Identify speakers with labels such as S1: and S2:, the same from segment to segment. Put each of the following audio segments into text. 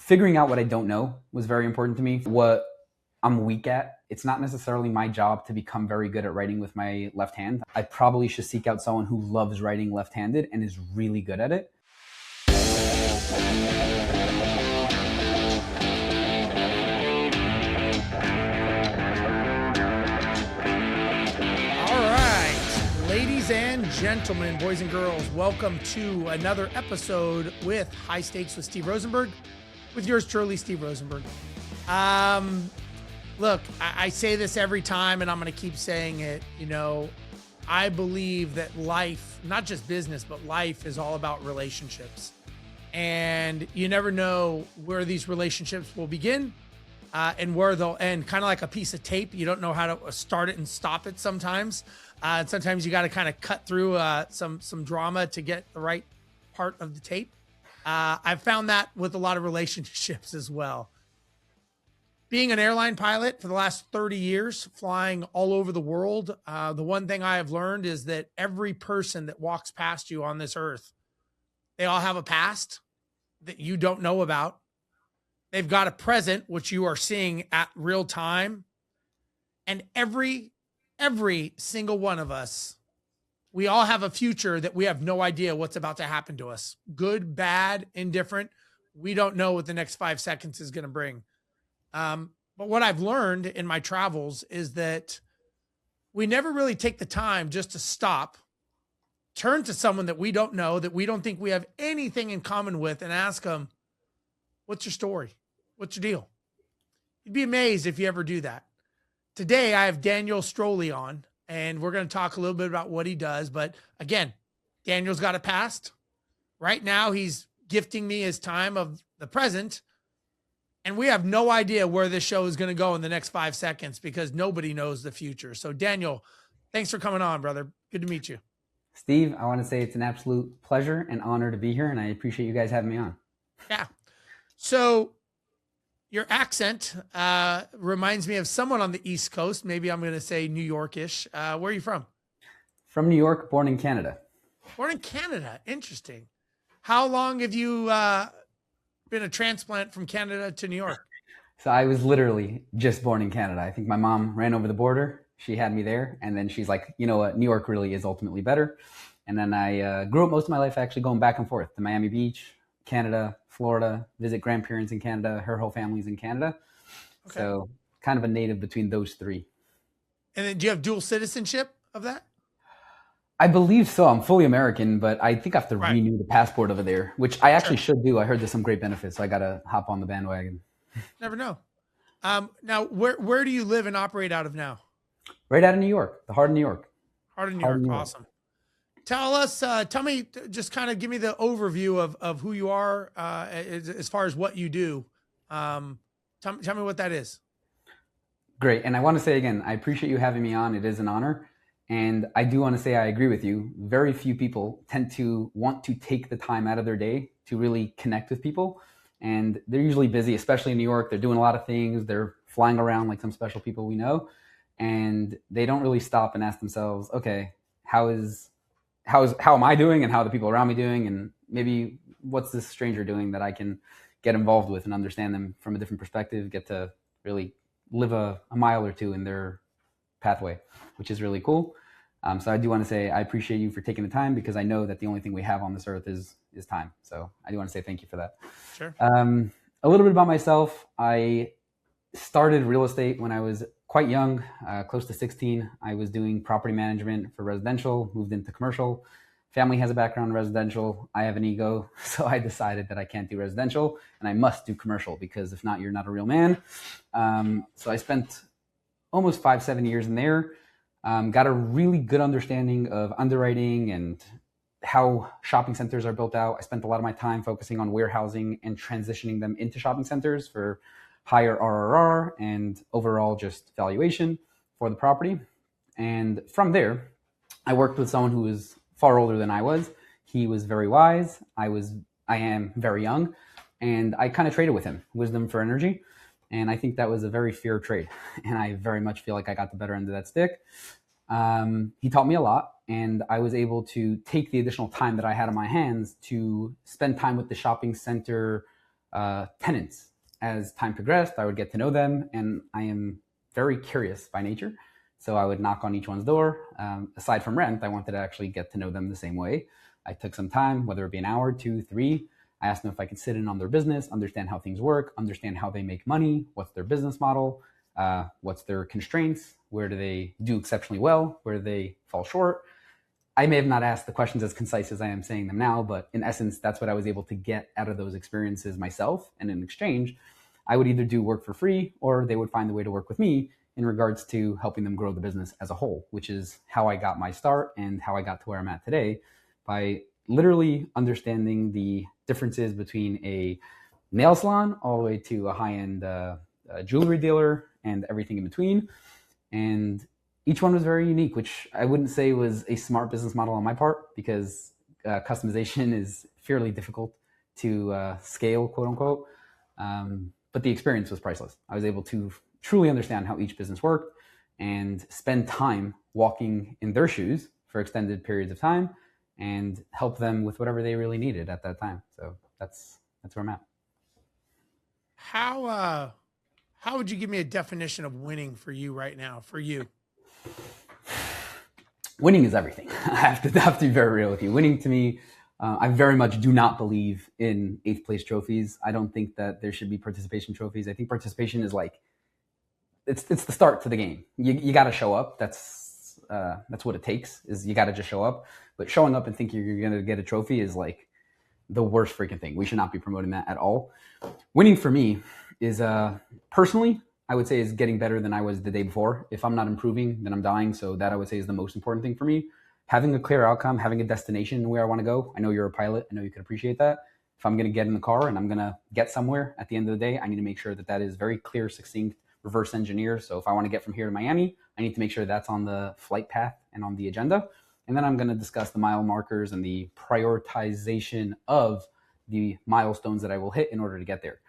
S1: figuring out what I don't know was very important to me. What I'm weak at, it's not necessarily my job to become very good at writing with my left hand. I probably should seek out someone who loves writing left-handed and is really good at it.
S2: Ladies and gentlemen, boys and girls, welcome to another episode with High Stakes with Steve Rozenberg, with yours truly, Steve Rozenberg. Look, I say this every time and I'm going to keep saying it. You know, I believe that life, not just business, but life is all about relationships. And you never know where these relationships will begin and where they'll end. Kind of like a piece of tape. You don't know how to start it and stop it sometimes. Sometimes you got to kind of cut through some drama to get the right part of the tape. I've found that with a lot of relationships as well. Being an airline pilot for the last 30 years, flying all over the world, the one thing I have learned is that every person that walks past you on this earth, they all have a past that you don't know about. They've got a present, which you are seeing at real time. And every single one of us, we all have a future that we have no idea what's about to happen to us. Good, bad, indifferent. We don't know what the next 5 seconds is going to bring. But what I've learned in my travels is that we never really take the time just to stop, turn to someone that we don't know, that we don't think we have anything in common with, and ask them, what's your story? What's your deal? You'd be amazed if you ever do that. Today, I have Daniel Strohli on, and we're going to talk a little bit about what he does. But again, Daniel's got a past. Right now, he's gifting me his time of the present. And we have no idea where this show is going to go in the next 5 seconds because nobody knows the future. So Daniel, thanks for coming on, brother. Good to meet you.
S1: Steve, I want to say it's an absolute pleasure and honor to be here, and I appreciate you guys having me on.
S2: Yeah. So your accent reminds me of someone on the East Coast. Maybe I'm going to say New York-ish. Where are you from?
S1: From New York, born in Canada.
S2: Born in Canada. Interesting. How long have you been a transplant from Canada to New York?
S1: So I was literally just born in Canada. I think my mom ran over the border. She had me there. And then she's like, you know what? New York really is ultimately better. And then I grew up most of my life actually going back and forth to Miami Beach, Canada, Florida, visit grandparents in Canada. Her whole family's in Canada. Okay. So kind of a native between those three.
S2: And then do you have dual citizenship of that?
S1: I believe so. I'm fully American, but I think I have to renew the passport over there, which I actually should do. I heard there's some great benefits, so I got to hop on the bandwagon.
S2: Never know. Now, where do you live and operate out of now?
S1: Right out of New York, the heart of New York.
S2: Heart of New York, awesome. Tell me, just kind of give me the overview of who you are as far as what you do. Tell me what that is.
S1: Great. And I want to say again, I appreciate you having me on. It is an honor. And I do want to say I agree with you. Very few people tend to want to take the time out of their day to really connect with people. And they're usually busy, especially in New York. They're doing a lot of things. They're flying around like some special people we know. And they don't really stop and ask themselves, okay, how am I doing and how are the people around me doing? And maybe what's this stranger doing that I can get involved with and understand them from a different perspective, get to really live a mile or two in their pathway, which is really cool. So I do want to say I appreciate you for taking the time because I know that the only thing we have on this earth is time. So I do want to say thank you for that.
S2: Sure.
S1: A little bit about myself. I started real estate when I was quite young, close to 16. I was doing property management for residential, moved into commercial. Family has a background in residential. I have an ego, so I decided that I can't do residential and I must do commercial because if not, you're not a real man. So I spent almost 5-7 years in there. Got a really good understanding of underwriting and how shopping centers are built out. I spent a lot of my time focusing on warehousing and transitioning them into shopping centers for higher RRR and overall just valuation for the property. And from there, I worked with someone who was far older than I was. He was very wise. I am very young. And I kind of traded with him, wisdom for energy. And I think that was a very fair trade. And I very much feel like I got the better end of that stick. He taught me a lot. And I was able to take the additional time that I had on my hands to spend time with the shopping center tenants. As time progressed, I would get to know them, and I am very curious by nature. So I would knock on each one's door. Aside from rent, I wanted to actually get to know them the same way. I took some time, whether it be an hour, 2, 3. I asked them if I could sit in on their business, understand how things work, understand how they make money, what's their business model, what's their constraints, where do they do exceptionally well, where do they fall short. I may have not asked the questions as concise as I am saying them now, but in essence, that's what I was able to get out of those experiences myself. And in exchange, I would either do work for free or they would find a way to work with me in regards to helping them grow the business as a whole, which is how I got my start and how I got to where I'm at today, by literally understanding the differences between a nail salon all the way to a high-end jewelry dealer and everything in between. And each one was very unique, which I wouldn't say was a smart business model on my part, because customization is fairly difficult to scale, quote unquote. But the experience was priceless. I was able to truly understand how each business worked and spend time walking in their shoes for extended periods of time and help them with whatever they really needed at that time. So that's where I'm at.
S2: How would you give me a definition of winning for you right now? For you,
S1: winning is everything. I have to be very real with you. Winning to me, I very much do not believe in 8th place trophies. I don't think that there should be participation trophies. I think participation is like, it's the start to the game. You got to show up. That's what it takes, is you got to just show up. But showing up and thinking you're going to get a trophy is like the worst freaking thing. We should not be promoting that at all. Winning for me is personally, I would say, is getting better than I was the day before. If I'm not improving, then I'm dying. So that I would say is the most important thing for me. Having a clear outcome, having a destination where I want to go. I know you're a pilot. I know you can appreciate that. If I'm going to get in the car and I'm going to get somewhere at the end of the day, I need to make sure that that is very clear, succinct, reverse engineer. So if I want to get from here to Miami, I need to make sure that's on the flight path and on the agenda. And then I'm going to discuss the mile markers and the prioritization of the milestones that I will hit in order to get there.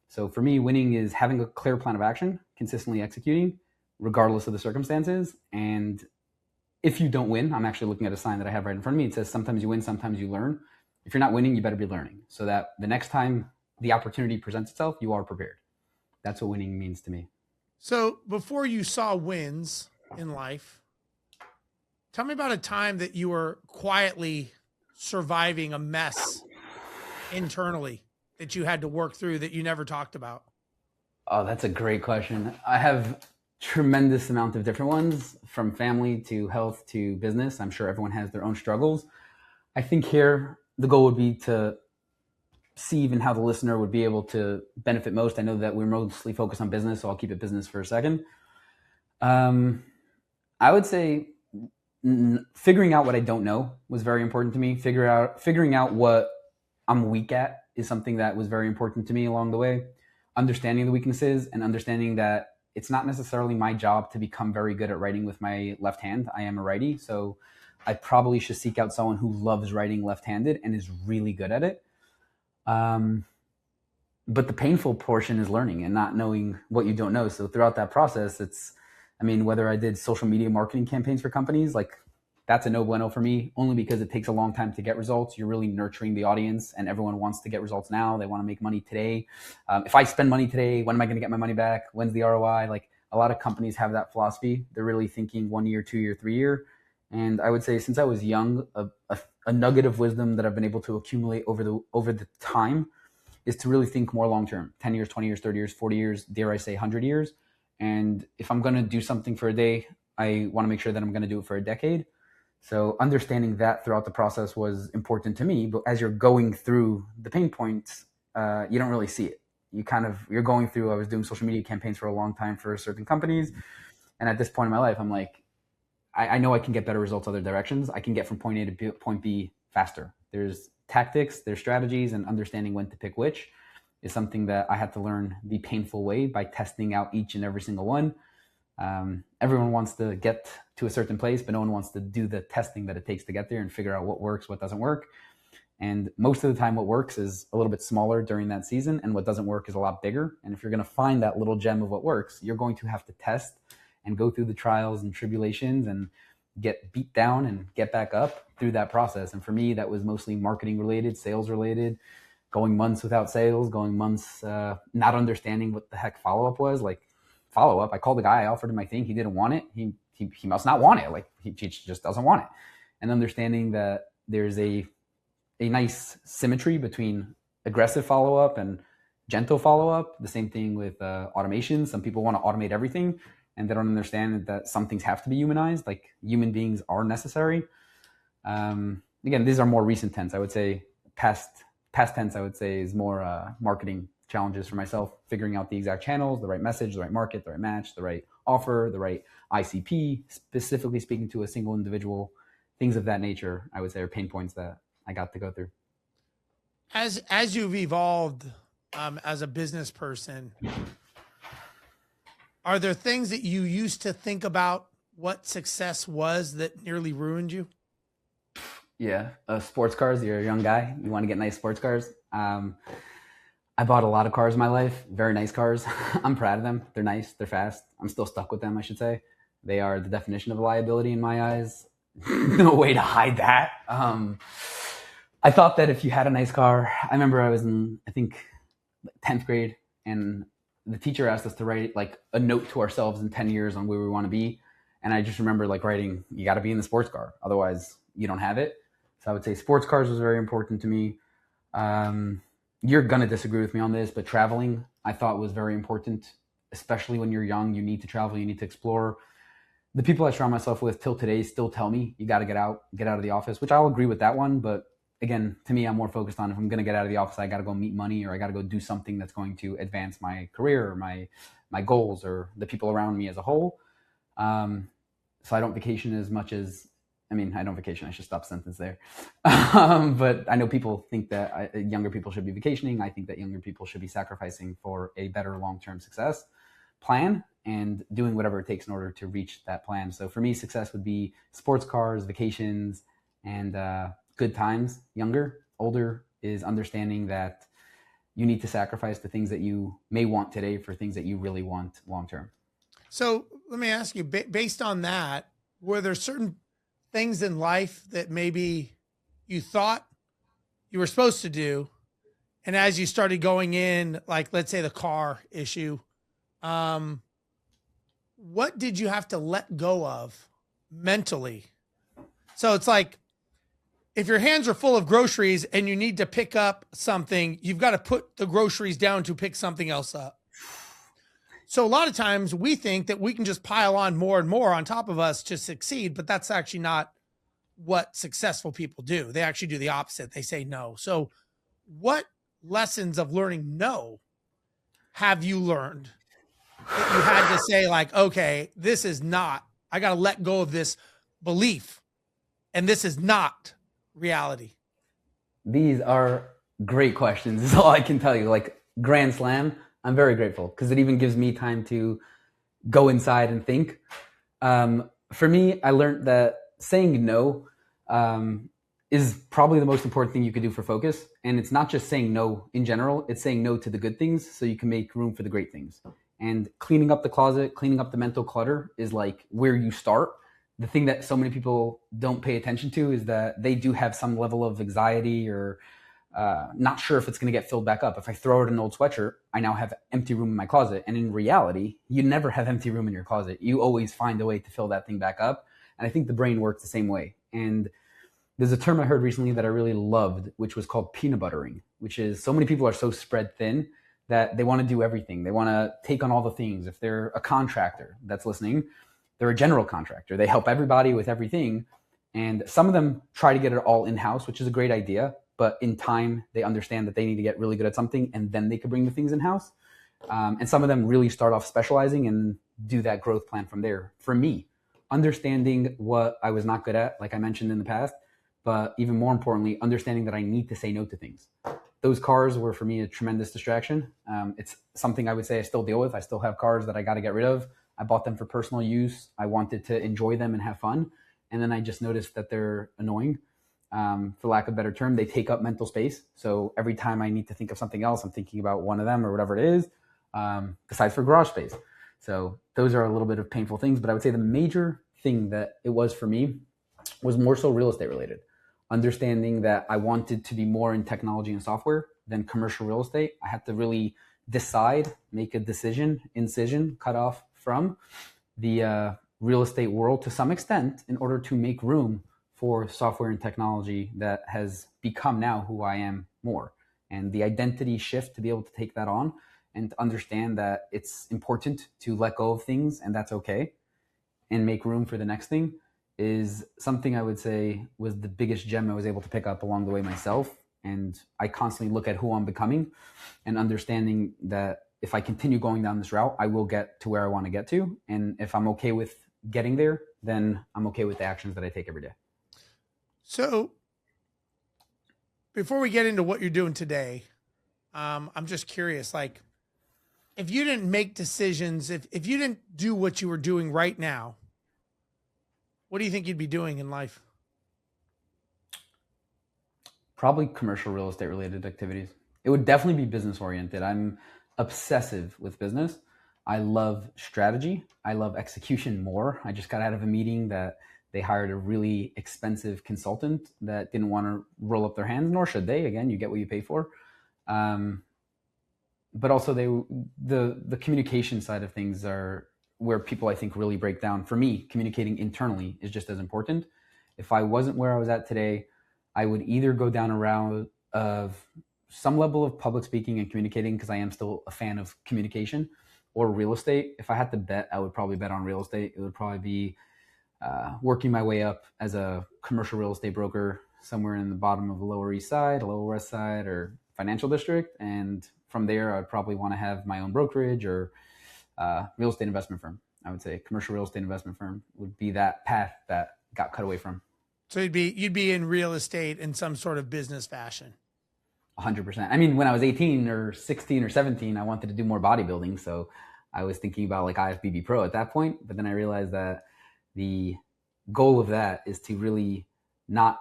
S1: So for me, winning is having a clear plan of action, consistently executing, regardless of the circumstances. And if you don't win, I'm actually looking at a sign that I have right in front of me. It says, sometimes you win, sometimes you learn. If you're not winning, you better be learning, so that the next time the opportunity presents itself, you are prepared. That's what winning means to me.
S2: So before you saw wins in life, tell me about a time that you were quietly surviving a mess internally that you had to work through that you never talked about.
S1: Oh, that's a great question. I have tremendous amount of different ones, from family to health to business. I'm sure everyone has their own struggles. I think here the goal would be to see even how the listener would be able to benefit most. I know that we're mostly focused on business, so I'll keep it business for a second. I would say figuring out what I don't know was very important to me. Figuring out what I'm weak at is something that was very important to me along the way. Understanding the weaknesses and understanding that it's not necessarily my job to become very good at writing with my left hand. I am a righty, so I probably should seek out someone who loves writing left-handed and is really good at it. But the painful portion is learning and not knowing what you don't know. So throughout that process, whether I did social media marketing campaigns for companies, like that's a no bueno for me, only because it takes a long time to get results. You're really nurturing the audience and everyone wants to get results now. They want to make money today. If I spend money today, when am I going to get my money back? When's the ROI? Like, a lot of companies have that philosophy. They're really thinking 1 year, 2 year, 3 year. And I would say, since I was young, a nugget of wisdom that I've been able to accumulate over the time is to really think more long term, 10 years, 20 years, 30 years, 40 years, dare I say 100 years. And if I'm going to do something for a day, I want to make sure that I'm going to do it for a decade. So understanding that throughout the process was important to me. But as you're going through the pain points, you don't really see it. You're going through, I was doing social media campaigns for a long time for certain companies. And at this point in my life, I'm like, I know I can get better results other directions. I can get from point A to point B faster. There's tactics, there's strategies, and understanding when to pick which is something that I had to learn the painful way by testing out each and every single one. Everyone wants to get to a certain place, but no one wants to do the testing that it takes to get there and figure out what works, what doesn't work. And most of the time what works is a little bit smaller during that season, and what doesn't work is a lot bigger. And if you're going to find that little gem of what works, you're going to have to test and go through the trials and tribulations and get beat down and get back up through that process. And for me, that was mostly marketing related, sales related, going months without sales, going months not understanding what the heck follow-up was. Like, follow-up, I called the guy, I offered him my thing, he didn't want it. He must not want it. Like, he just doesn't want it. And understanding that there's a nice symmetry between aggressive follow-up and gentle follow-up. The same thing with automation. Some people want to automate everything, and they don't understand that some things have to be humanized. Like, human beings are necessary. Again, these are more recent tense. I would say past tense, I would say, is more marketing challenges for myself, figuring out the exact channels, the right message, the right market, the right match, the right offer, the right ICP, specifically speaking to a single individual. Things of that nature, I would say, are pain points that I got to go through.
S2: As you've evolved as a business person, are there things that you used to think about what success was that nearly ruined you?
S1: Yeah, sports cars. You're a young guy. You want to get nice sports cars. I bought a lot of cars in my life, very nice cars. I'm proud of them. They're nice. They're fast. I'm still stuck with them, I should say. They are the definition of a liability in my eyes. No way to hide that. I thought that if you had a nice car, I remember I was in, I think, 10th grade, and the teacher asked us to write like a note to ourselves in 10 years on where we want to be. And I just remember like writing, you got to be in the sports car, otherwise you don't have it. So I would say sports cars was very important to me. You're going to disagree with me on this, but traveling I thought was very important, especially when you're young. You need to travel, you need to explore. The people I surround myself with till today still tell me you got to get out of the office, which I'll agree with that one. But again, to me, I'm more focused on if I'm going to get out of the office, I got to go meet money, or I got to go do something that's going to advance my career or my goals or the people around me as a whole. So I don't vacation as much as, I don't vacation. I should stop sentence there. But I know people think that younger people should be vacationing. I think that younger people should be sacrificing for a better long-term success plan and doing whatever it takes in order to reach that plan. So for me, success would be sports cars, vacations, and good times. Younger. Older is understanding that you need to sacrifice the things that you may want today for things that you really want long-term.
S2: So let me ask you, based on that, were there certain things in life that maybe you thought you were supposed to do, and as you started going in, like, let's say the car issue, what did you have to let go of mentally? So it's like, if your hands are full of groceries and you need to pick up something, you've got to put the groceries down to pick something else up. So a lot of times we think that we can just pile on more and more on top of us to succeed, but that's actually not what successful people do. They actually do the opposite. They say no. So what lessons of learning no have you learned that you had to say, like, okay, this is not, I got to let go of this belief, and this is not reality?
S1: These are great questions, is all I can tell you. Like, grand slam, I'm very grateful because it even gives me time to go inside and think. For me, I learned that saying no is probably the most important thing you could do for focus. And it's not just saying no in general, it's saying no to the good things so you can make room for the great things. And cleaning up the closet, cleaning up the mental clutter is like where you start. The thing that so many people don't pay attention to is that they do have some level of anxiety or not sure if it's going to get filled back up. If I throw out an old sweatshirt, I now have empty room in my closet. And in reality, you never have empty room in your closet. You always find a way to fill that thing back up. And I think the brain works the same way. And there's a term I heard recently that I really loved, which was called peanut buttering, which is so many people are so spread thin that they want to do everything. They want to take on all the things. If they're a contractor that's listening, they're a general contractor. They help everybody with everything. And some of them try to get it all in-house, which is a great idea. But in time, they understand that they need to get really good at something, and then they can bring the things in-house. And some of them really start off specializing and do that growth plan from there. For me, understanding what I was not good at, like I mentioned in the past, but even more importantly, understanding that I need to say no to things. Those cars were, for me, a tremendous distraction. It's something I would say I still deal with. I still have cars that I got to get rid of. I bought them for personal use. I wanted to enjoy them and have fun. And then I just noticed that they're annoying. For lack of a better term, they take up mental space. So every time I need to think of something else, I'm thinking about one of them or whatever it is, besides for garage space. So those are a little bit of painful things. But I would say the major thing that it was for me was more so real estate related. Understanding that I wanted to be more in technology and software than commercial real estate. I had to really decide, make a incision, cut off from the real estate world to some extent in order to make room for software and technology that has become now who I am more. And the identity shift to be able to take that on and to understand that it's important to let go of things and that's okay and make room for the next thing is something I would say was the biggest gem I was able to pick up along the way myself. And I constantly look at who I'm becoming and understanding that if I continue going down this route, I will get to where I want to get to. And if I'm okay with getting there, then I'm okay with the actions that I take every day.
S2: So before we get into what you're doing today, I'm just curious, like, if you didn't make decisions, if you didn't do what you were doing right now, what do you think you'd be doing in life?
S1: Probably commercial real estate related activities. It would definitely be business oriented. I'm obsessive with business. I love strategy. I love execution more. I just got out of a meeting that they hired a really expensive consultant that didn't want to roll up their hands, nor should they. Again, you get what you pay for. But also the communication side of things are where people I think really break down. For me, communicating internally is just as important. If I wasn't where I was at today, I would either go down a route of some level of public speaking and communicating because I am still a fan of communication, or real estate. If I had to bet, I would probably bet on real estate. It would probably be working my way up as a commercial real estate broker somewhere in the bottom of the Lower East Side, Lower West Side, or financial district. And from there, I'd probably want to have my own brokerage or real estate investment firm. I would say commercial real estate investment firm would be that path that got cut away from.
S2: So you'd be in real estate in some sort of business fashion.
S1: 100%. I mean, when I was 18 or 16 or 17, I wanted to do more bodybuilding. So I was thinking about like IFBB Pro at that point. But then I realized that the goal of that is to really not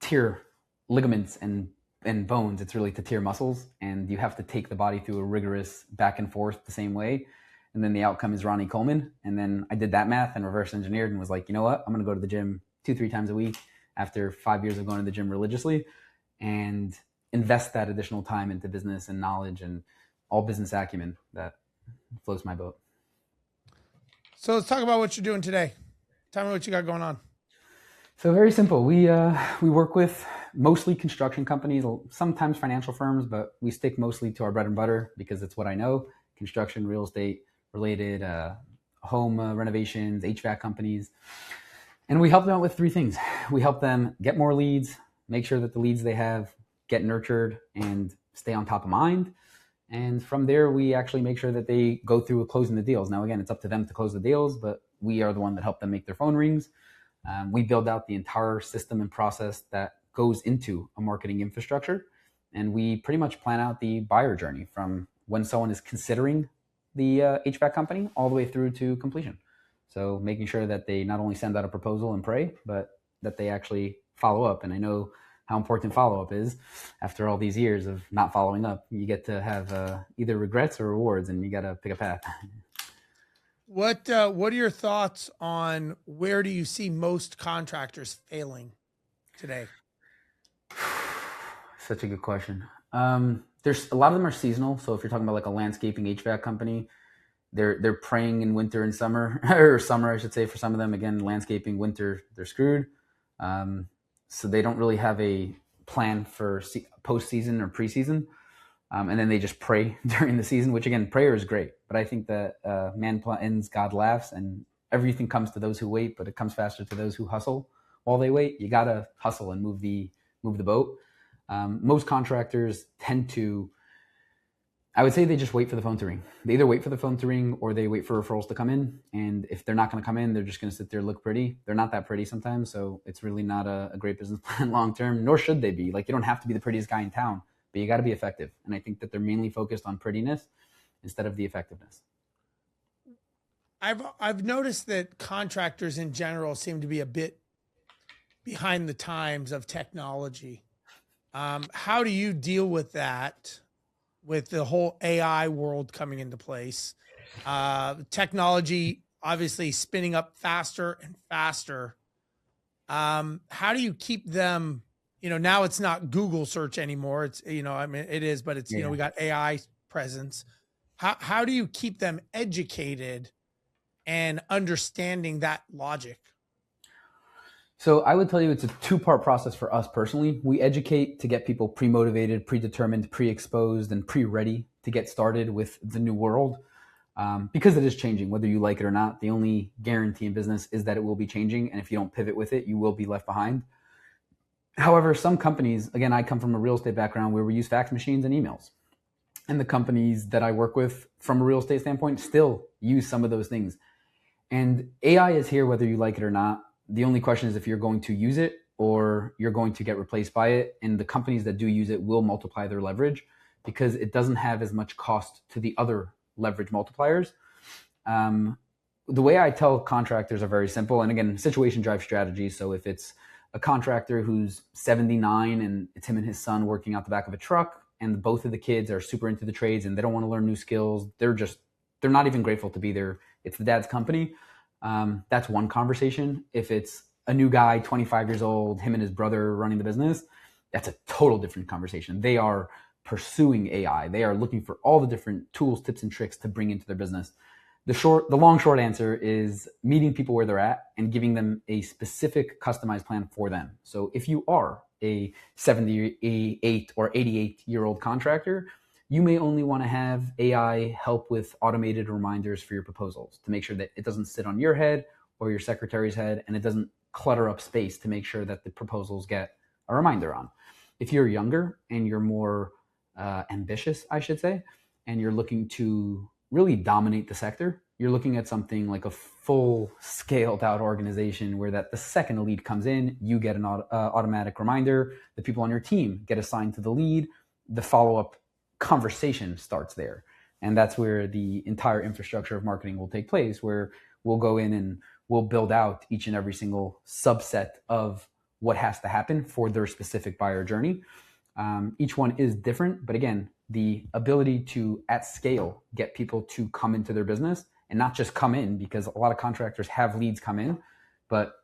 S1: tear ligaments and bones. It's really to tear muscles. And you have to take the body through a rigorous back and forth the same way. And then the outcome is Ronnie Coleman. And then I did that math and reverse engineered and was like, you know what? I'm going to go to the gym 2-3 times a week after 5 years of going to the gym religiously and invest that additional time into business and knowledge and all business acumen that floats my boat.
S2: So let's talk about what you're doing today. Tell me what you got going on.
S1: So very simple. We work with mostly construction companies, sometimes financial firms, but we stick mostly to our bread and butter because it's what I know. Construction, real estate related, home renovations, HVAC companies. And we help them out with 3 things. We help them get more leads, make sure that the leads they have get nurtured and stay on top of mind. And from there, we actually make sure that they go through closing the deals. Now, again, it's up to them to close the deals, but we are the one that help them make their phone rings. We build out the entire system and process that goes into a marketing infrastructure. And we pretty much plan out the buyer journey from when someone is considering the HVAC company all the way through to completion. So making sure that they not only send out a proposal and pray, but that they actually follow up. And I know how important follow-up is. After all these years of not following up, you get to have either regrets or rewards, and you got to pick a path.
S2: What are your thoughts on where do you see most contractors failing today?
S1: Such a good question. There's a lot of them are seasonal. So if you're talking about like a landscaping HVAC company, they're praying in winter and summer, or summer, I should say, for some of them. Again, landscaping, winter, they're screwed. So they don't really have a plan for postseason or preseason. And then they just pray during the season, which again, prayer is great. But I think that man plans, God laughs, and everything comes to those who wait, but it comes faster to those who hustle while they wait. You got to hustle and move the boat. Most contractors tend to, I would say they just wait for the phone to ring. They either wait for the phone to ring or they wait for referrals to come in. And if they're not going to come in, they're just going to sit there, look pretty. They're not that pretty sometimes. So it's really not a great business plan long-term, nor should they be. Like, you don't have to be the prettiest guy in town, but you got to be effective. And I think that they're mainly focused on prettiness instead of the effectiveness.
S2: I've noticed that contractors in general seem to be a bit behind the times of technology. How do you deal with that? With the whole AI world coming into place, technology obviously spinning up faster and faster. How do you keep them now it's not Google search anymore. It's, I mean, it is, but it's,
S1: Yeah.
S2: we got AI presence. How do you keep them educated and understanding that logic?
S1: So I would tell you it's a two-part process for us personally. We educate to get people pre-motivated, predetermined, pre-exposed, and pre-ready to get started with the new world. Because it is changing, whether you like it or not. The only guarantee in business is that it will be changing. And if you don't pivot with it, you will be left behind. However, some companies, again, I come from a real estate background where we use fax machines and emails. And the companies that I work with from a real estate standpoint still use some of those things. And AI is here whether you like it or not. The only question is if you're going to use it or you're going to get replaced by it. And the companies that do use it will multiply their leverage because it doesn't have as much cost to the other leverage multipliers. The way I tell contractors are very simple. And again, situation drives strategy. So if it's a contractor who's 79 and it's him and his son working out the back of a truck and both of the kids are super into the trades and they don't want to learn new skills, they're not even grateful to be there. It's the dad's company. That's one conversation. If it's a new guy, 25 years old, him and his brother running the business, that's a total different conversation. They are pursuing AI. They are looking for all the different tools, tips, and tricks to bring into their business. The long, short answer is meeting people where they're at and giving them a specific customized plan for them. So if you are a 78 or 88-year-old contractor, you may only want to have AI help with automated reminders for your proposals to make sure that it doesn't sit on your head or your secretary's head and it doesn't clutter up space to make sure that the proposals get a reminder on. If you're younger and you're more ambitious, I should say, and you're looking to really dominate the sector, you're looking at something like a full scaled out organization where that the second a lead comes in, you get an automatic reminder, the people on your team get assigned to the lead, the follow-up conversation starts there. And that's where the entire infrastructure of marketing will take place, where we'll go in and we'll build out each and every single subset of what has to happen for their specific buyer journey. Each one is different, but again, the ability to, at scale, get people to come into their business and not just come in, because a lot of contractors have leads come in, but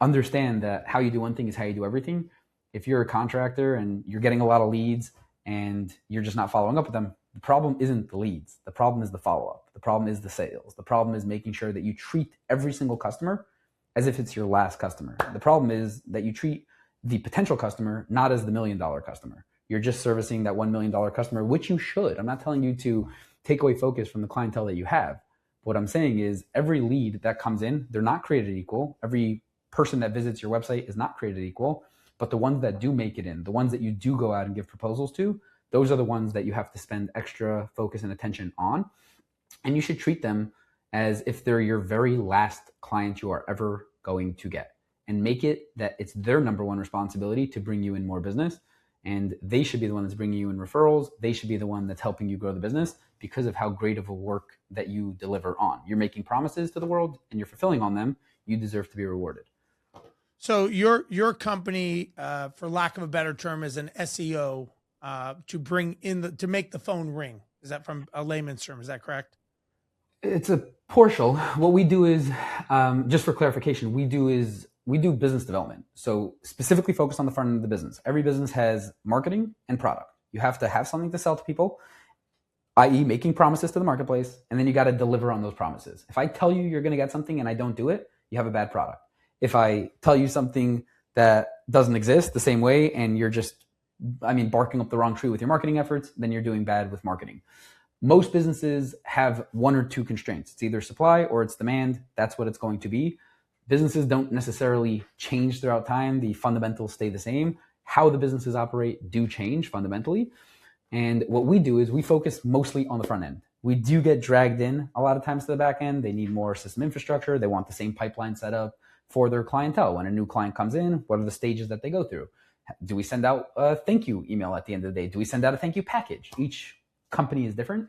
S1: understand that how you do one thing is how you do everything. If you're a contractor and you're getting a lot of leads and you're just not following up with them, the problem isn't the leads. The problem is the follow-up. The problem is the sales. The problem is making sure that you treat every single customer as if it's your last customer. The problem is that you treat the potential customer not as the $1 million customer. You're just servicing that $1 million customer, which you should. I'm not telling you to take away focus from the clientele that you have. What I'm saying is every lead that comes in, they're not created equal. Every person that visits your website is not created equal. But the ones that do make it in, the ones that you do go out and give proposals to, those are the ones that you have to spend extra focus and attention on. And you should treat them as if they're your very last client you are ever going to get. And make it that it's their number one responsibility to bring you in more business. And they should be the one that's bringing you in referrals. They should be the one that's helping you grow the business because of how great of a work that you deliver on. You're making promises to the world and you're fulfilling on them. You deserve to be rewarded.
S2: So your company, for lack of a better term, is an SEO to bring in to make the phone ring. Is that from a layman's term? Is that correct?
S1: It's a partial. What we do is, just for clarification, we do business development. So specifically focused on the front end of the business. Every business has marketing and product. You have to have something to sell to people, i.e. making promises to the marketplace, and then you got to deliver on those promises. If I tell you you're going to get something and I don't do it, you have a bad product. If I tell you something that doesn't exist the same way and you're just, barking up the wrong tree with your marketing efforts, then you're doing bad with marketing. Most businesses have one or two constraints. It's either supply or it's demand. That's what it's going to be. Businesses don't necessarily change throughout time. The fundamentals stay the same. How the businesses operate do change fundamentally. And what we do is we focus mostly on the front end. We do get dragged in a lot of times to the back end. They need more system infrastructure. They want the same pipeline set up for their clientele. When a new client comes in, what are the stages that they go through? Do we send out a thank you email at the end of the day? Do we send out a thank you package? Each company is different.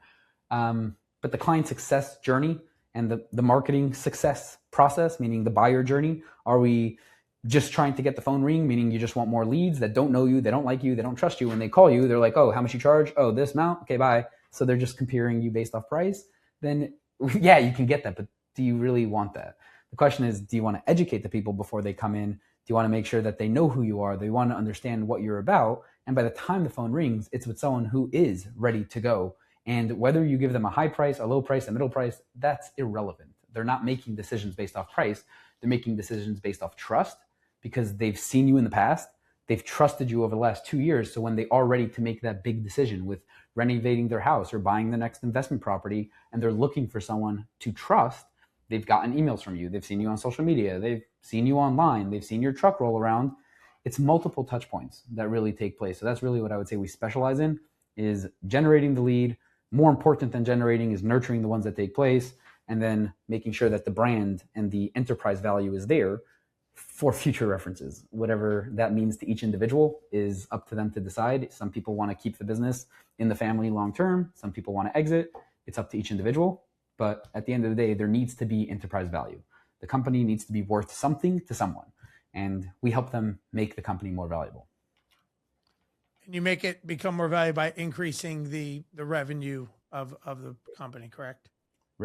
S1: But the client success journey and the marketing success process, meaning the buyer journey, are we just trying to get the phone ring, meaning you just want more leads that don't know you, they don't like you, they don't trust you. When they call you, they're like, oh, how much you charge? Oh, this amount? Okay, bye. So they're just comparing you based off price. Then yeah, you can get that, but do you really want that? The question is, do you want to educate the people before they come in you want to make sure that they know who you are? They want to understand what you're about. And by the time the phone rings, it's with someone who is ready to go. And whether you give them a high price, a low price, a middle price, that's irrelevant. They're not making decisions based off price. They're making decisions based off trust because they've seen you in the past. They've trusted you over the last 2 years. So when they are ready to make that big decision with renovating their house or buying the next investment property, and they're looking for someone to trust, they've gotten emails from you. They've seen you on social media. They've seen you online. They've seen your truck roll around. It's multiple touch points that really take place. So that's really what I would say we specialize in, is generating the lead. More important than generating is nurturing the ones that take place, and then making sure that the brand and the enterprise value is there for future references. Whatever that means to each individual is up to them to decide. Some people want to keep the business in the family long term. Some people want to exit. It's up to each individual. But at the end of the day, there needs to be enterprise value. The company needs to be worth something to someone, and we help them make the company more valuable.
S2: And you make it become more valuable by increasing the revenue of the company, correct?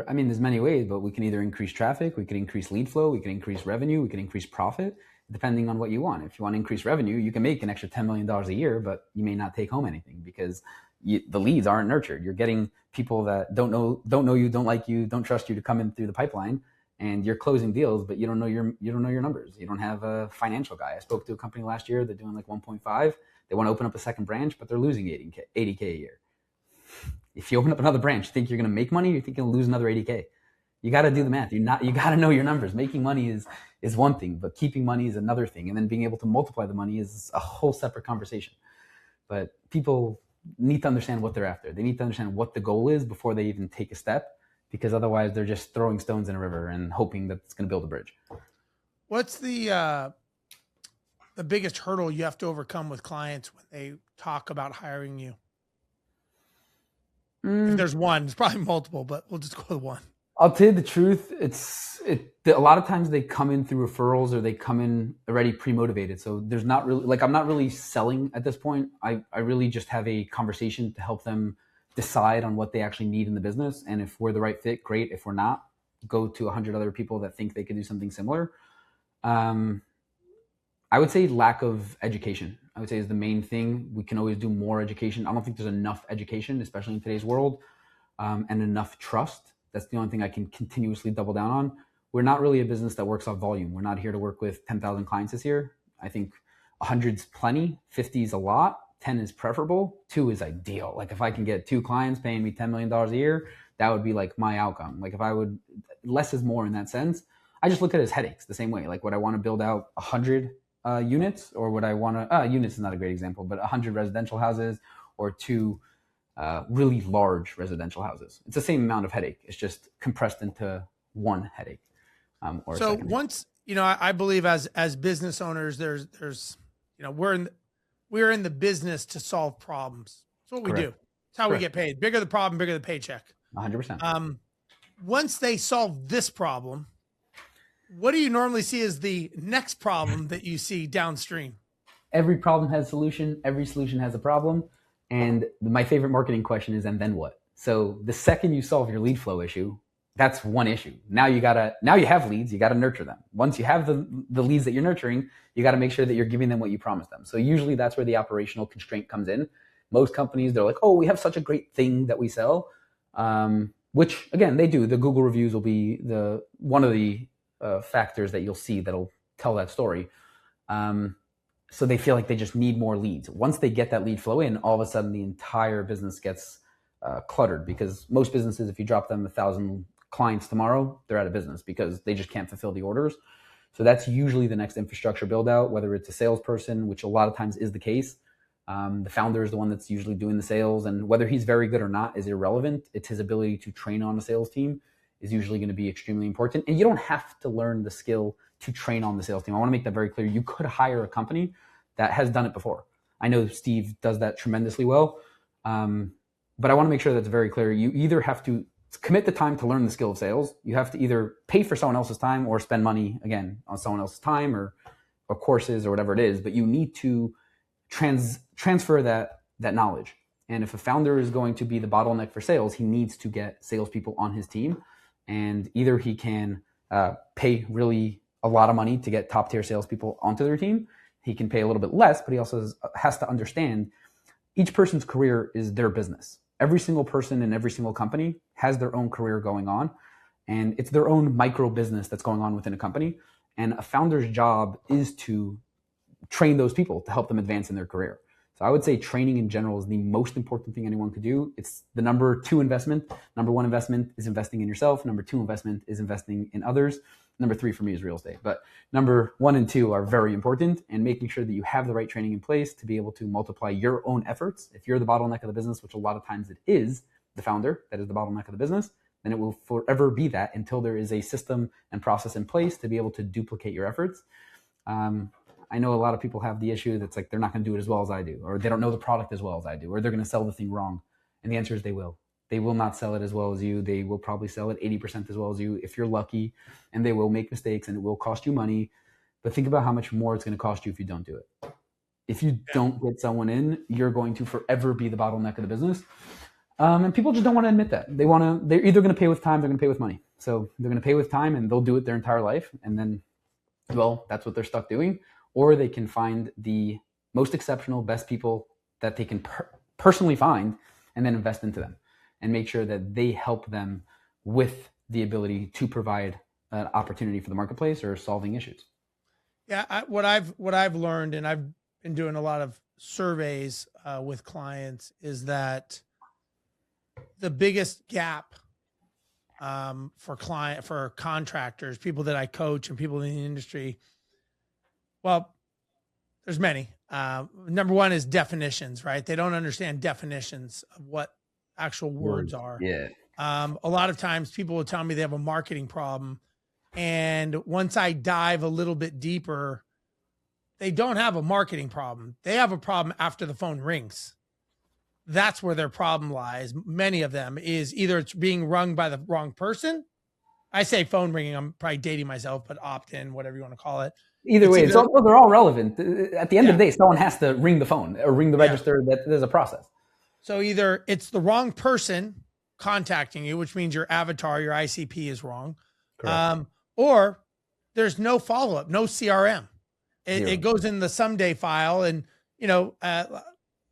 S1: I mean, there's many ways, but we can either increase traffic, we can increase lead flow, we can increase revenue, we can increase profit, depending on what you want. If you want to increase revenue, you can make an extra $10 million a year, but you may not take home anything because the leads aren't nurtured. You're getting people that don't know you, don't like you, don't trust you to come in through the pipeline, and you're closing deals, but you don't know your numbers. You don't have a financial guy. I spoke to a company last year. They're doing like 1.5. They want to open up a second branch, but they're losing 80K a year. If you open up another branch, you think you're going to make money, or you think you'll lose another 80K? You got to do the math. You got to know your numbers. Making money is one thing, but keeping money is another thing. And then being able to multiply the money is a whole separate conversation. But people need to understand what they're after. They need to understand what the goal is before they even take a step, because otherwise they're just throwing stones in a river and hoping that it's going to build a bridge.
S2: What's the biggest hurdle you have to overcome with clients when they talk about hiring you? If there's one, it's probably multiple, but we'll just go with one.
S1: I'll tell you the truth. A lot of times they come in through referrals, or they come in already pre-motivated. So there's not really, I'm not really selling at this point. I really just have a conversation to help them decide on what they actually need in the business. And if we're the right fit, great. If we're not, go to 100 other people that think they could do something similar. I would say lack of education, I would say, is the main thing. We can always do more education. I don't think there's enough education, especially in today's world, and enough trust. That's the only thing I can continuously double down on. We're not really a business that works off volume. We're not here to work with 10,000 clients this year. I think 100's plenty, 50 is a lot, 10 is preferable, 2 is ideal. Like if I can get 2 clients paying me $10 million a year, that would be like my outcome. Like if I would, less is more in that sense. I just look at it as headaches the same way. Like would I want to build out 100 units, or would I want to, units is not a great example, but 100 residential houses or 2 really large residential houses? It's the same amount of headache. It's just compressed into one headache.
S2: So once, I believe as business owners, there's, we're in the business to solve problems. That's what we do. It's how we get paid. Bigger the problem, bigger the paycheck.
S1: 100%.
S2: Once they solve this problem, what do you normally see as the next problem that you see downstream?
S1: Every problem has a solution. Every solution has a problem. And my favorite marketing question is, and then what? So the second you solve your lead flow issue, that's one issue. Now you have leads, you got to nurture them. Once you have the leads that you're nurturing, you got to make sure that you're giving them what you promised them. So usually that's where the operational constraint comes in. Most companies, they're like, oh, we have such a great thing that we sell, which again, they do. The Google reviews will be one of the factors that you'll see that'll tell that story. So they feel like they just need more leads. Once they get that lead flow in, all of a sudden the entire business gets cluttered, because most businesses, if you drop them 1,000 clients tomorrow, they're out of business because they just can't fulfill the orders. So that's usually the next infrastructure build out, whether it's a salesperson, which a lot of times is the case. The founder is the one that's usually doing the sales, and whether he's very good or not is irrelevant. It's his ability to train on a sales team is usually going to be extremely important. And you don't have to learn the skill to train on the sales team. I want to make that very clear. You could hire a company that has done it before. I know Steve does that tremendously well. But I want to make sure that's very clear. You either have to commit the time to learn the skill of sales. You have to either pay for someone else's time or spend money, again, on someone else's time or courses or whatever it is. But you need to transfer that knowledge. And if a founder is going to be the bottleneck for sales, he needs to get salespeople on his team. And either he can pay really a lot of money to get top tier salespeople onto their team. He can pay a little bit less, but he also has to understand each person's career is their business. Every single person in every single company has their own career going on, and it's their own micro business that's going on within a company. And a founder's job is to train those people to help them advance in their career. So I would say training in general is the most important thing anyone could do. It's the number 2 investment. Number 1 investment is investing in yourself. Number 2 investment is investing in others. Number 3 for me is real estate. But number 1 and 2 are very important, and making sure that you have the right training in place to be able to multiply your own efforts. If you're the bottleneck of the business, which a lot of times it is the founder that is the bottleneck of the business, then it will forever be that until there is a system and process in place to be able to duplicate your efforts. I know a lot of people have the issue that's like they're not going to do it as well as I do, or they don't know the product as well as I do, or they're going to sell the thing wrong. And the answer is they will. They will not sell it as well as you. They will probably sell it 80% as well as you if you're lucky, and they will make mistakes and it will cost you money. But think about how much more it's going to cost you if you don't do it. If you don't get someone in, you're going to forever be the bottleneck of the business. And people just don't want to admit that. They're either going to pay with time, they're going to pay with money. So they're going to pay with time and they'll do it their entire life. And then, well, that's what they're stuck doing. Or they can find the most exceptional, best people that they can personally find and then invest into them and make sure that they help them with the ability to provide an opportunity for the marketplace or solving issues.
S2: Yeah, what I've learned, and I've been doing a lot of surveys with clients, is that the biggest gap for contractors, people that I coach, and people in the industry. Well, there's many. Number 1 is definitions, right? They don't understand definitions of what actual words are.
S1: Yeah.
S2: A lot of times people will tell me they have a marketing problem. And once I dive a little bit deeper, they don't have a marketing problem. They have a problem after the phone rings. That's where their problem lies. Many of them is either it's being rung by the wrong person. I say phone ringing, I'm probably dating myself, but opt-in, whatever you want to call it.
S1: Either way, they're all relevant. At the end of the day, someone has to ring the phone or ring the register. That there's a process.
S2: So either it's the wrong person contacting you, which means your avatar, your ICP is wrong. Or there's no follow-up, no CRM. It goes in the someday file. And,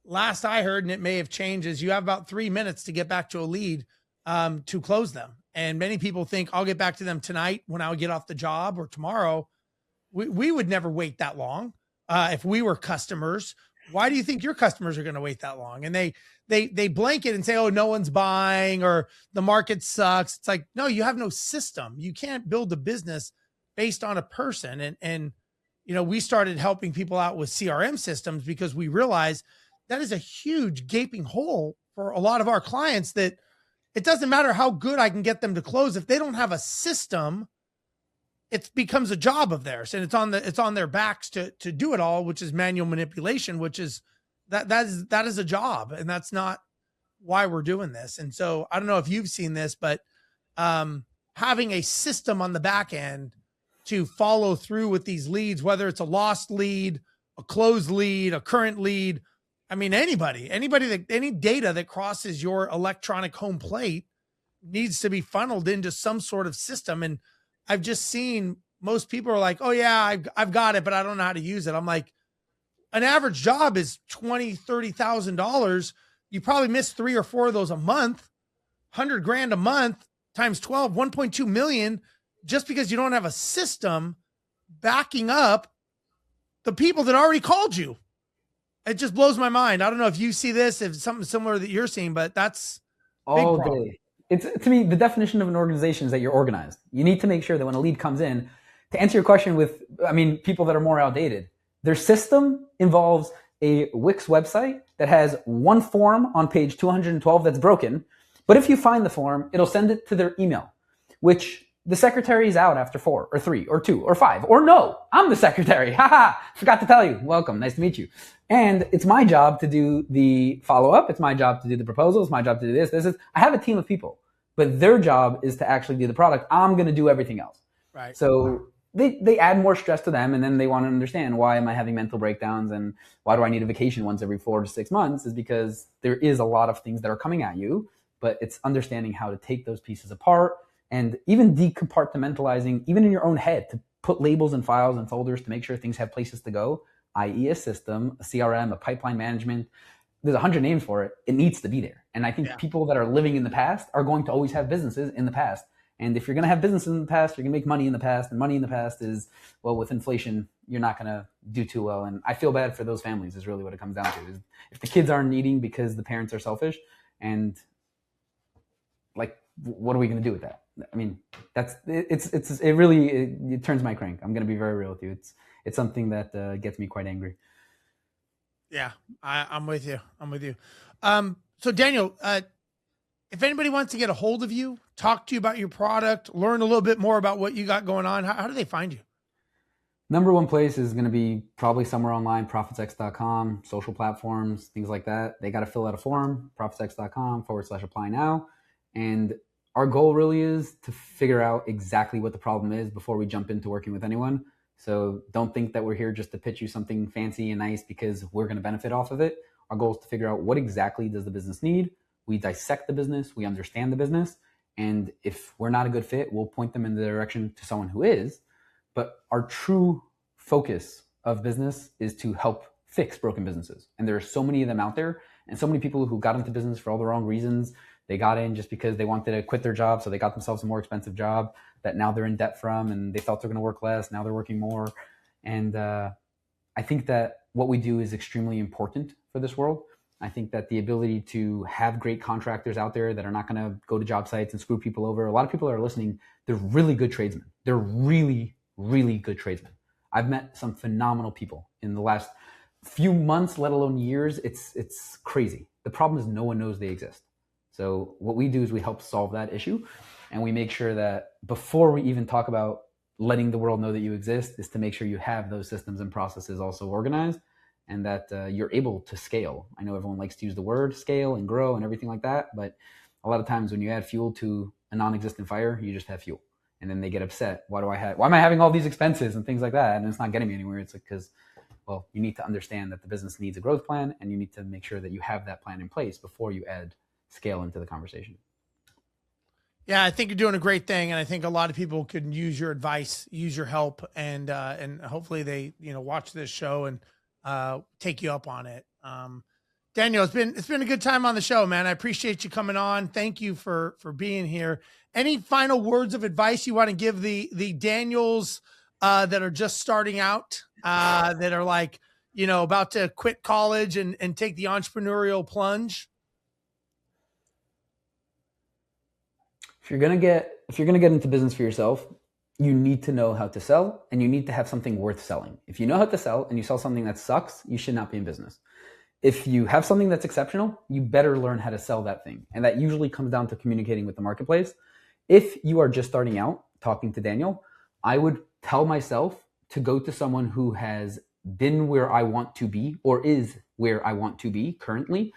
S2: last I heard, and it may have changed, is you have about 3 minutes to get back to a lead to close them. And many people think I'll get back to them tonight when I get off the job or tomorrow. We would never wait that long. If we were customers, why do you think your customers are going to wait that long? And they blanket and say, oh, no one's buying or the market sucks. It's like, no, you have no system. You can't build a business based on a person. And we started helping people out with CRM systems because we realized that is a huge gaping hole for a lot of our clients, that it doesn't matter how good I can get them to close. If they don't have a system, it becomes a job of theirs, and it's on their backs to do it all, which is manual manipulation, which is that is a job. And that's not why we're doing this. And so I don't know if you've seen this, but having a system on the back end to follow through with these leads, whether it's a lost lead, a closed lead, a current lead. I mean, any data that crosses your electronic home plate needs to be funneled into some sort of system. And I've just seen most people are like, oh yeah, I've got it, but I don't know how to use it. I'm like, an average job is $20,000, $30,000. You probably miss 3 or 4 of those a month, $100,000 a month times 12, 1.2 million, just because you don't have a system backing up the people that already called you. It just blows my mind. I don't know if you see this, if something similar that you're seeing, but that's
S1: all day. It's, to me, the definition of an organization is that you're organized. You need to make sure that when a lead comes in, to answer your question with, people that are more outdated, their system involves a Wix website that has one form on page 212 that's broken. But if you find the form, it'll send it to their email, which the secretary is out after 4 or 3 or 2 or 5, or no, I'm the secretary. Haha, forgot to tell you. Welcome. Nice to meet you. And it's my job to do the follow-up. It's my job to do the proposal. It's my job to do this. I have a team of people, but their job is to actually do the product. I'm going to do everything else.
S2: Right.
S1: So they add more stress to them, and then they want to understand, why am I having mental breakdowns and why do I need a vacation once every 4 to 6 months, is because there is a lot of things that are coming at you, but it's understanding how to take those pieces apart and even decompartmentalizing, even in your own head, to put labels and files and folders to make sure things have places to go, i.e. a system, a CRM, a pipeline management. There's 100 names for it. It needs to be there. And I think people that are living in the past are going to always have businesses in the past. And if you're going to have businesses in the past, you're going to make money in the past. And money in the past is, well, with inflation, you're not going to do too well. And I feel bad for those families is really what it comes down to. Is if the kids aren't eating because the parents are selfish, and like, what are we going to do with that? I mean, it really turns my crank. I'm going to be very real with you. It's something that gets me quite angry.
S2: Yeah, I'm with you. So Daniel, if anybody wants to get a hold of you, talk to you about your product, learn a little bit more about what you got going on, how do they find you?
S1: Number one place is going to be probably somewhere online, profitsx.com, social platforms, things like that. They got to fill out a form, profitsx.com/apply now. And our goal really is to figure out exactly what the problem is before we jump into working with anyone. So don't think that we're here just to pitch you something fancy and nice because we're going to benefit off of it. Our goal is to figure out what exactly does the business need. We dissect the business, we understand the business, and if we're not a good fit, we'll point them in the direction to someone who is. But our true focus of business is to help fix broken businesses. And there are so many of them out there, and so many people who got into business for all the wrong reasons. They got in just because they wanted to quit their job, so they got themselves a more expensive job that now they're in debt from, and they thought they're going to work less, now they're working more. And I think that what we do is extremely important for this world. I think that the ability to have great contractors out there that are not going to go to job sites and screw people over. A lot of people that are listening, they're really good tradesmen. They're really, really good tradesmen. I've met some phenomenal people in the last few months, let alone years. It's crazy. The problem is no one knows they exist. So what we do is we help solve that issue, and we make sure that before we even talk about letting the world know that you exist is to make sure you have those systems and processes also organized, and that you're able to scale. I know everyone likes to use the word scale and grow and everything like that, but a lot of times when you add fuel to a non-existent fire, you just have fuel. And then they get upset. Why am I having all these expenses and things like that? And it's not getting me anywhere. It's like, because, well, you need to understand that the business needs a growth plan, and you need to make sure that you have that plan in place before you add scale into the conversation.
S2: Yeah, I think you're doing a great thing, and I think a lot of people could use your advice, use your help, and hopefully they watch this show and take you up on it. Daniel, it's been a good time on the show, man. I appreciate you coming on. Thank you for being here. Any final words of advice you want to give the Daniels that are just starting out, that are like, about to quit college and take the entrepreneurial plunge?
S1: If you're gonna get into business for yourself, you need to know how to sell, and you need to have something worth selling. If you know how to sell and you sell something that sucks, you should not be in business. If you have something that's exceptional, you better learn how to sell that thing. And that usually comes down to communicating with the marketplace. If you are just starting out talking to Daniel, I would tell myself to go to someone who has been where I want to be or is where I want to be currently.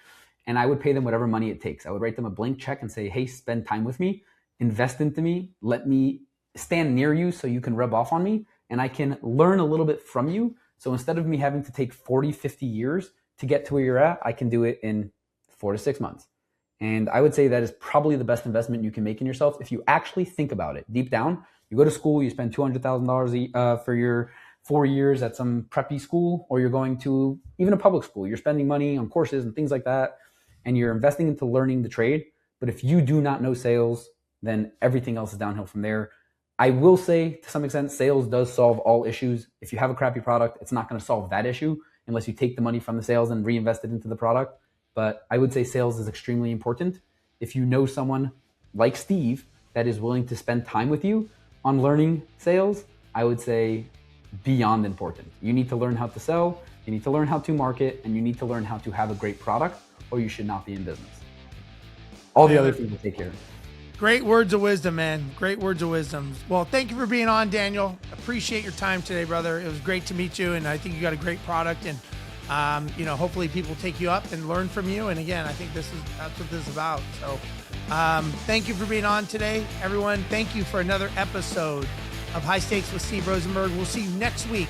S1: And I would pay them whatever money it takes. I would write them a blank check and say, hey, spend time with me, invest into me, let me stand near you so you can rub off on me, and I can learn a little bit from you. So instead of me having to take 40, 50 years to get to where you're at, I can do it in 4 to 6 months. And I would say that is probably the best investment you can make in yourself. If you actually think about it deep down, you go to school, you spend $200,000 for your 4 years at some preppy school, or you're going to even a public school. You're spending money on courses and things like that, and you're investing into learning the trade. But if you do not know sales, then everything else is downhill from there. I will say, to some extent, sales does solve all issues. If you have a crappy product, it's not going to solve that issue unless you take the money from the sales and reinvest it into the product. But I would say sales is extremely important. If you know someone like Steve that is willing to spend time with you on learning sales, I would say beyond important. You need to learn how to sell, you need to learn how to market, and you need to learn how to have a great product, or you should not be in business. All the other things will take care of it.
S2: Great words of wisdom, man. Great words of wisdom. Well, thank you for being on, Daniel. Appreciate your time today, brother. It was great to meet you, and I think you got a great product, and hopefully people take you up and learn from you. And again, I think that's what this is about. So thank you for being on today, everyone. Thank you for another episode of High Stakes with Steve Rozenberg. We'll see you next week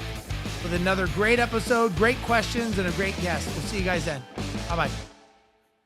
S2: with another great episode, great questions, and a great guest. We'll see you guys then. Bye-bye.